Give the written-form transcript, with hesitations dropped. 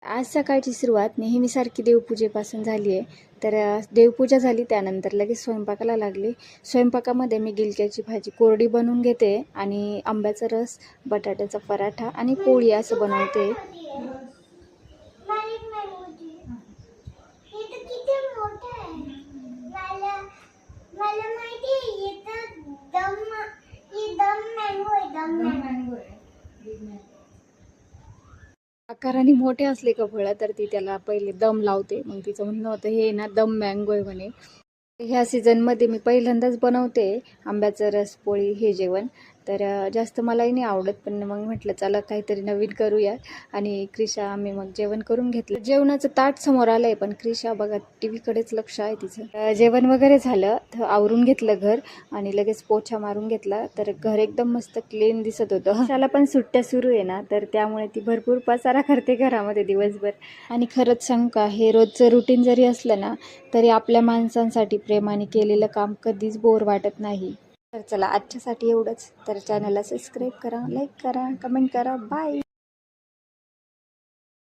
आज सकाळची सुरुवात नेहमीसारखी देवपूजेपासून झाली आहे. तर देवपूजा झाली, त्यानंतर लगेच स्वयंपाकाला लागली. स्वयंपाकामध्ये मी गिलक्याची भाजी कोरडी बनवून घेते आणि आंब्याचा रस, बटाट्याचा पराठा आणि पोळी असं बनवते. आकाराने मोठे असले का फळं तर ती त्याला पहिले दम लावते. मग तिचं म्हणणं होतं हे ना दम मँगो आहे म्हणे. ह्या सीझनमध्ये मी पहिल्यांदाच बनवते आंब्याचा रस पोळी हे जेवण. तर जास्त मलाही नाही आवडत, पण मग म्हटलं चला काहीतरी नवीन करूया. आणि क्रिशा आम्ही मग जेवण करून घेतलं. जेवणाचं ताट समोर आलंय, पण क्रिशा बघा टी व्हीकडेच लक्ष आहे तिचं. जेवण वगैरे झालं तर आवरून घेतलं घर आणि लगेच पोछा मारून घेतला. तर घर एकदम मस्त क्लीन दिसत होतं. त्याला पण सुट्ट्या सुरू आहे ना, तर त्यामुळे ती भरपूर पसारा करते घरामध्ये दिवसभर. आणि खरंच सांगू का, हे रोजचं रुटीन जरी असलं ना तरी आपल्या माणसांसाठी प्रेमाने केलेलं काम कधीच बोर वाटत नाही. तर चला आजच्यासाठी एवढंच. तर चॅनलला सबस्क्राईब करा, लाईक करा, कमेंट करा. बाय.